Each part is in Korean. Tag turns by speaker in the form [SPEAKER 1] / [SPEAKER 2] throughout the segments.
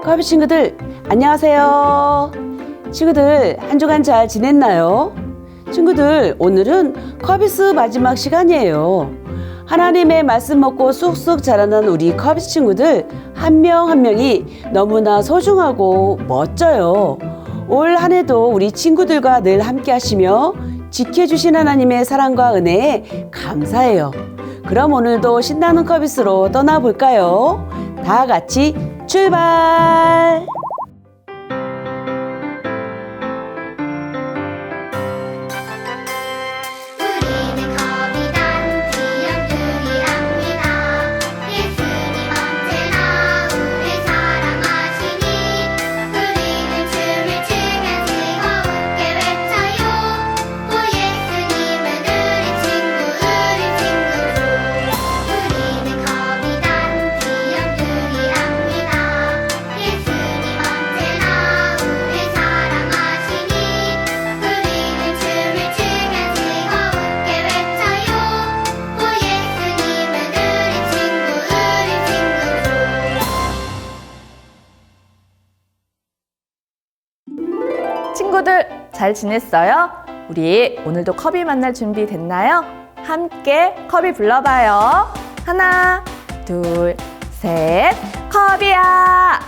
[SPEAKER 1] 커비 친구들, 안녕하세요. 친구들, 한 주간 잘 지냈나요? 친구들, 오늘은 커비스 마지막 시간이에요. 하나님의 말씀 먹고 쑥쑥 자라난 우리 커비스 친구들 한 명 한 명이 너무나 소중하고 멋져요. 올 한 해도 우리 친구들과 늘 함께 하시며 지켜주신 하나님의 사랑과 은혜에 감사해요. 그럼 오늘도 신나는 커비스로 떠나볼까요? 다 같이 출발!
[SPEAKER 2] 친구들 잘 지냈어요? 우리 오늘도 커비 만날 준비 됐나요? 함께 커비 불러봐요. 하나, 둘, 셋, 커비야!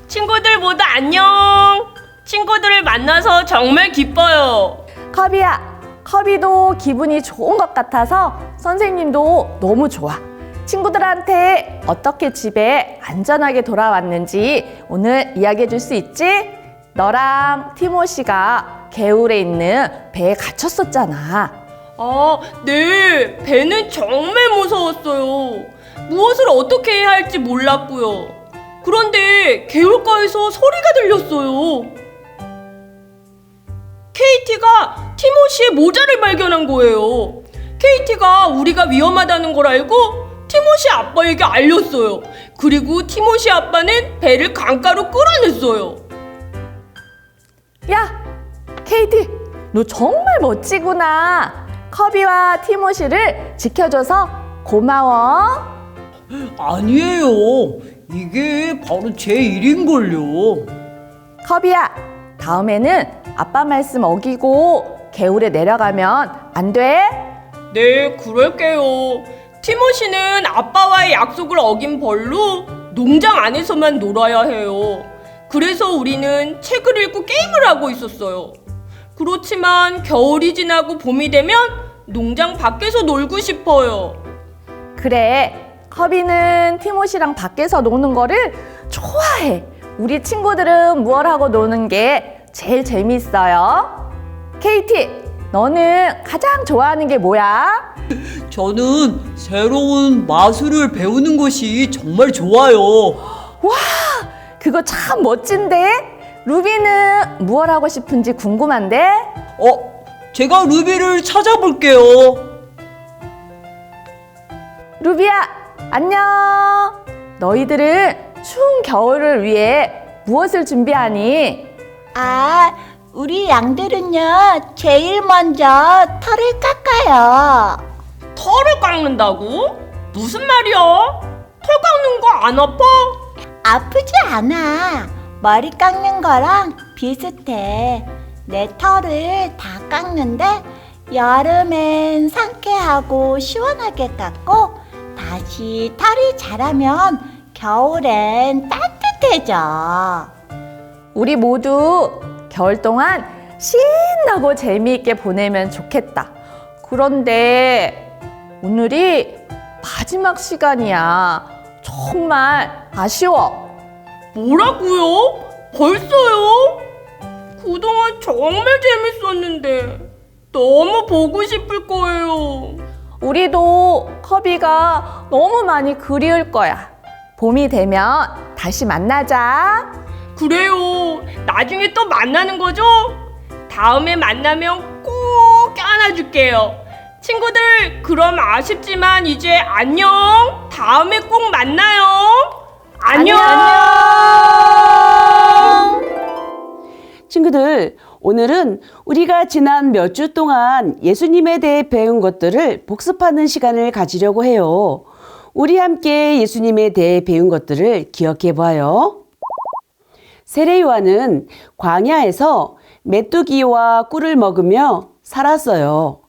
[SPEAKER 3] 친구들 모두 안녕! 친구들을 만나서 정말 기뻐요.
[SPEAKER 2] 커비야, 커비도 기분이 좋은 것 같아서 선생님도 너무 좋아. 친구들한테 어떻게 집에 안전하게 돌아왔는지 오늘 이야기해 줄 수 있지? 너랑 티모시가 개울에 있는 배에 갇혔었잖아.
[SPEAKER 3] 아, 네. 배는 정말 무서웠어요. 무엇을 어떻게 해야 할지 몰랐고요. 그런데 개울가에서 소리가 들렸어요. 케이티가 티모시의 모자를 발견한 거예요. 케이티가 우리가 위험하다는 걸 알고 티모시 아빠에게 알렸어요. 그리고 티모시 아빠는 배를 강가로 끌어냈어요.
[SPEAKER 2] 야, 케이티, 너 정말 멋지구나. 커비와 티모시를 지켜줘서 고마워.
[SPEAKER 4] 아니에요. 이게 바로 제 일인걸요.
[SPEAKER 2] 커비야, 다음에는 아빠 말씀 어기고 개울에 내려가면 안 돼?
[SPEAKER 3] 네, 그럴게요. 티모시는 아빠와의 약속을 어긴 벌로 농장 안에서만 놀아야 해요. 그래서 우리는 책을 읽고 게임을 하고 있었어요. 그렇지만 겨울이 지나고 봄이 되면 농장 밖에서 놀고 싶어요.
[SPEAKER 2] 그래, 커비는 티모시랑 밖에서 노는 거를 좋아해. 우리 친구들은 무얼 하고 노는 게 제일 재미있어요? 케이티, 너는 가장 좋아하는 게 뭐야?
[SPEAKER 4] 저는 새로운 마술을 배우는 것이 정말 좋아요.
[SPEAKER 2] 와, 그거 참 멋진데? 루비는 무얼 하고 싶은지 궁금한데?
[SPEAKER 4] 제가 루비를 찾아볼게요.
[SPEAKER 2] 루비야, 안녕. 너희들은 추운 겨울을 위해 무엇을 준비하니?
[SPEAKER 5] 우리 양들은요, 제일 먼저 털을 깎아요.
[SPEAKER 3] 털을 깎는다고? 무슨 말이야? 털 깎는 거 안 아파?
[SPEAKER 5] 아프지 않아. 머리 깎는 거랑 비슷해. 내 털을 다 깎는데 여름엔 상쾌하고 시원하게 깎고 다시 털이 자라면 겨울엔 따뜻해져.
[SPEAKER 2] 우리 모두 겨울 동안 신나고 재미있게 보내면 좋겠다. 그런데 오늘이 마지막 시간이야. 정말 아쉬워.
[SPEAKER 3] 뭐라고요? 벌써요? 그동안 정말 재밌었는데 너무 보고 싶을 거예요.
[SPEAKER 2] 우리도 커비가 너무 많이 그리울 거야. 봄이 되면 다시 만나자.
[SPEAKER 3] 그래요. 나중에 또 만나는 거죠? 다음에 만나면 꼭 안아줄게요. 친구들, 그럼 아쉽지만 이제 안녕. 다음에 꼭 만나요. 안녕.
[SPEAKER 1] 친구들, 오늘은 우리가 지난 몇 주 동안 예수님에 대해 배운 것들을 복습하는 시간을 가지려고 해요. 우리 함께 예수님에 대해 배운 것들을 기억해 봐요. 세례 요한은 광야에서 메뚜기와 꿀을 먹으며 살았어요.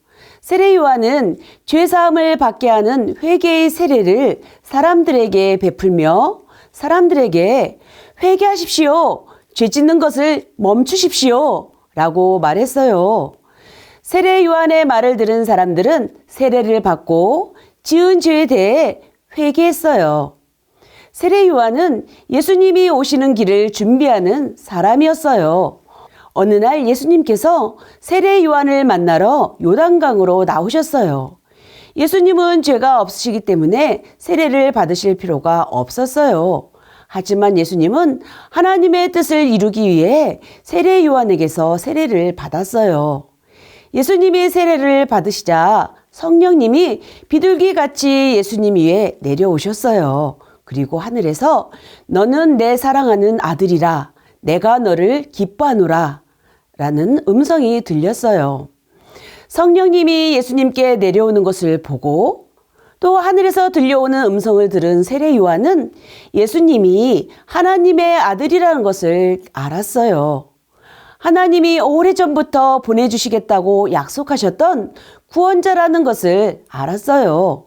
[SPEAKER 1] 세례 요한은 죄사함을 받게 하는 회개의 세례를 사람들에게 베풀며 사람들에게 회개하십시오. 죄 짓는 것을 멈추십시오. 라고 말했어요. 세례 요한의 말을 들은 사람들은 세례를 받고 지은 죄에 대해 회개했어요. 세례 요한은 예수님이 오시는 길을 준비하는 사람이었어요. 어느 날 예수님께서 세례 요한을 만나러 요단강으로 나오셨어요. 예수님은 죄가 없으시기 때문에 세례를 받으실 필요가 없었어요. 하지만 예수님은 하나님의 뜻을 이루기 위해 세례 요한에게서 세례를 받았어요. 예수님이 세례를 받으시자 성령님이 비둘기같이 예수님 위에 내려오셨어요. 그리고 하늘에서 너는 내 사랑하는 아들이라 내가 너를 기뻐하노라 라는 음성이 들렸어요. 성령님이 예수님께 내려오는 것을 보고 또 하늘에서 들려오는 음성을 들은 세례 요한은 예수님이 하나님의 아들이라는 것을 알았어요. 하나님이 오래전부터 보내주시겠다고 약속하셨던 구원자라는 것을 알았어요.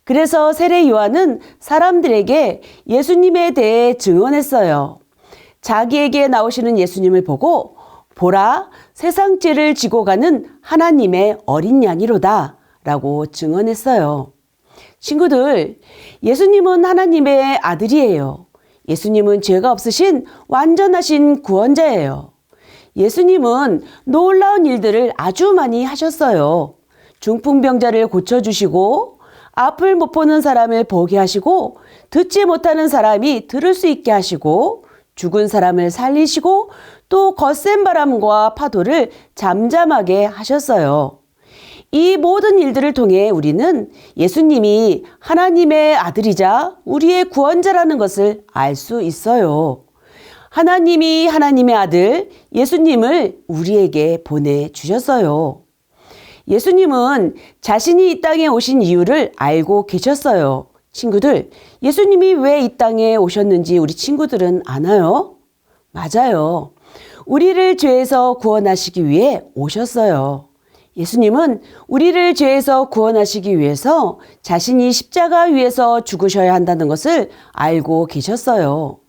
[SPEAKER 1] 그래서 세례 요한은 사람들에게 예수님에 대해 증언했어요. 자기에게 나오시는 예수님을 보고 보라, 세상 죄를 지고 가는 하나님의 어린 양이로다 라고 증언했어요. 친구들, 예수님은 하나님의 아들이에요. 예수님은 죄가 없으신 완전하신 구원자예요. 예수님은 놀라운 일들을 아주 많이 하셨어요. 중풍병자를 고쳐주시고 앞을 못 보는 사람을 보게 하시고 듣지 못하는 사람이 들을 수 있게 하시고 죽은 사람을 살리시고 또 거센 바람과 파도를 잠잠하게 하셨어요. 이 모든 일들을 통해 우리는 예수님이 하나님의 아들이자 우리의 구원자라는 것을 알 수 있어요. 하나님이 하나님의 아들 예수님을 우리에게 보내주셨어요. 예수님은 자신이 이 땅에 오신 이유를 알고 계셨어요. 친구들, 예수님이 왜 이 땅에 오셨는지 우리 친구들은 아나요? 맞아요. 우리를 죄에서 구원하시기 위해 오셨어요. 예수님은 우리를 죄에서 구원하시기 위해서 자신이 십자가 위에서 죽으셔야 한다는 것을 알고 계셨어요.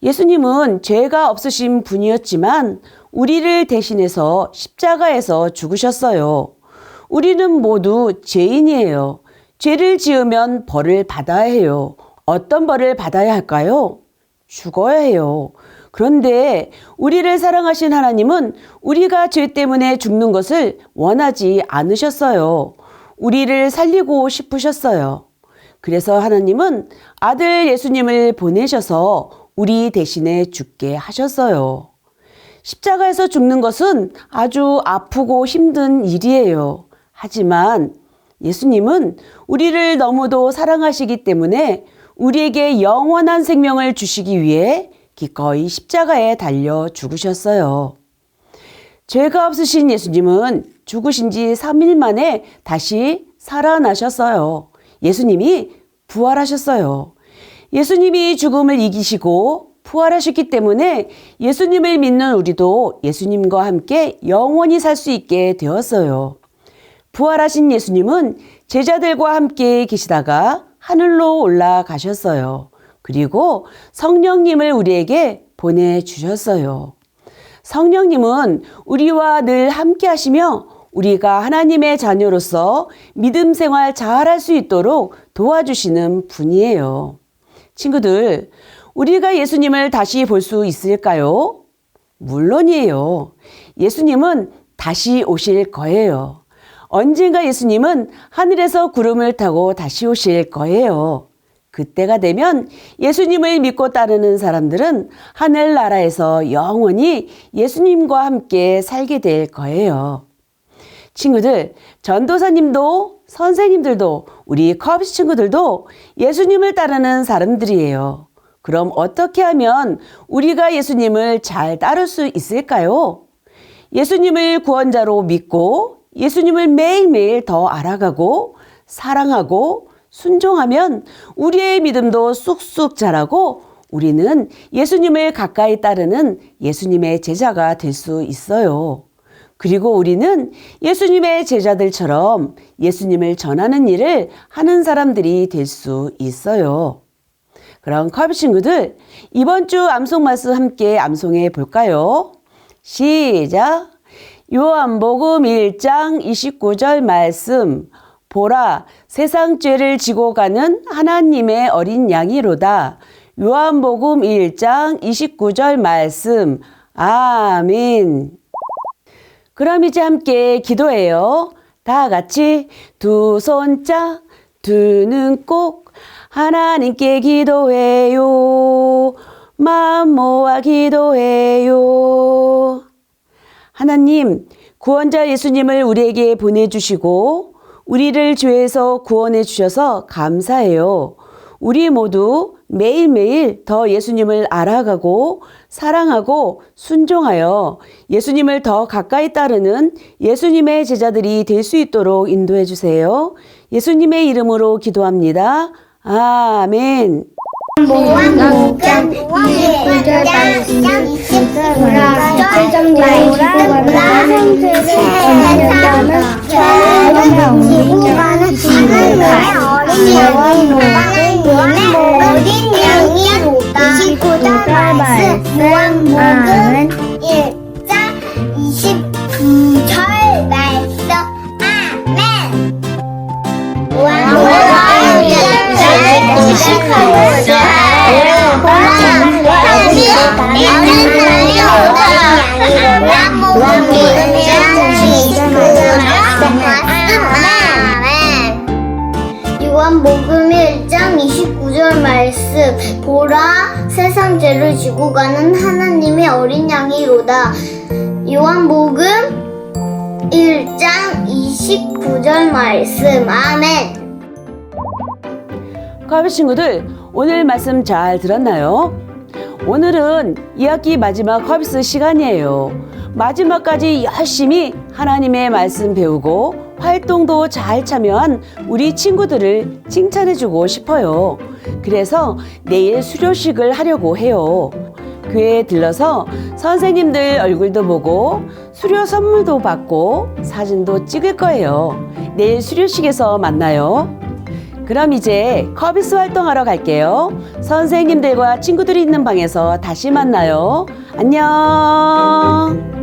[SPEAKER 1] 예수님은 죄가 없으신 분이었지만 우리를 대신해서 십자가에서 죽으셨어요. 우리는 모두 죄인이에요. 죄를 지으면 벌을 받아야 해요. 어떤 벌을 받아야 할까요? 죽어야 해요. 그런데 우리를 사랑하신 하나님은 우리가 죄 때문에 죽는 것을 원하지 않으셨어요. 우리를 살리고 싶으셨어요. 그래서 하나님은 아들 예수님을 보내셔서 우리 대신에 죽게 하셨어요. 십자가에서 죽는 것은 아주 아프고 힘든 일이에요. 하지만 예수님은 우리를 너무도 사랑하시기 때문에 우리에게 영원한 생명을 주시기 위해 기꺼이 십자가에 달려 죽으셨어요. 죄가 없으신 예수님은 죽으신 지 3일 만에 다시 살아나셨어요. 예수님이 부활하셨어요. 예수님이 죽음을 이기시고 부활하셨기 때문에 예수님을 믿는 우리도 예수님과 함께 영원히 살 수 있게 되었어요. 부활하신 예수님은 제자들과 함께 계시다가 하늘로 올라가셨어요. 그리고 성령님을 우리에게 보내주셨어요. 성령님은 우리와 늘 함께 하시며 우리가 하나님의 자녀로서 믿음 생활 잘할 수 있도록 도와주시는 분이에요. 친구들, 우리가 예수님을 다시 볼 수 있을까요? 물론이에요. 예수님은 다시 오실 거예요. 언젠가 예수님은 하늘에서 구름을 타고 다시 오실 거예요. 그때가 되면 예수님을 믿고 따르는 사람들은 하늘나라에서 영원히 예수님과 함께 살게 될 거예요. 친구들, 전도사님도 선생님들도 우리 커비스 친구들도 예수님을 따르는 사람들이에요. 그럼 어떻게 하면 우리가 예수님을 잘 따를 수 있을까요? 예수님을 구원자로 믿고 예수님을 매일매일 더 알아가고 사랑하고 순종하면 우리의 믿음도 쑥쑥 자라고 우리는 예수님을 가까이 따르는 예수님의 제자가 될 수 있어요. 그리고 우리는 예수님의 제자들처럼 예수님을 전하는 일을 하는 사람들이 될 수 있어요. 그럼 커비 친구들, 이번 주 암송 말씀 함께 암송해 볼까요? 시작! 요한복음 1장 29절 말씀. 보라, 세상 죄를 지고 가는 하나님의 어린 양이로다. 요한복음 1장 29절 말씀. 아멘. 그럼 이제 함께 기도해요. 다 같이 두 손 짝, 두 눈 꼭 하나님께 기도해요. 마음 모아 기도해요. 하나님, 구원자 예수님을 우리에게 보내주시고 우리를 죄에서 구원해 주셔서 감사해요. 우리 모두 매일매일 더 예수님을 알아가고 사랑하고 순종하여 예수님을 더 가까이 따르는 예수님의 제자들이 될 수 있도록 인도해 주세요. 예수님의 이름으로 기도합니다. 아멘.
[SPEAKER 6] 요한복음 1장 29절 말씀. 보라, 세상 죄를 지고 가는 하나님의 어린 양이로다. 요한복음 1장 29절 말씀. 아멘.
[SPEAKER 1] 커비 친구들, 오늘 말씀 잘 들었나요? 오늘은 2학기 마지막 커비스 시간이에요. 마지막까지 열심히 하나님의 말씀 배우고 활동도 잘 참여한 우리 친구들을 칭찬해주고 싶어요. 그래서 내일 수료식을 하려고 해요. 교회에 들러서 선생님들 얼굴도 보고 수료 선물도 받고 사진도 찍을 거예요. 내일 수료식에서 만나요. 그럼 이제 커비스 활동하러 갈게요. 선생님들과 친구들이 있는 방에서 다시 만나요. 안녕.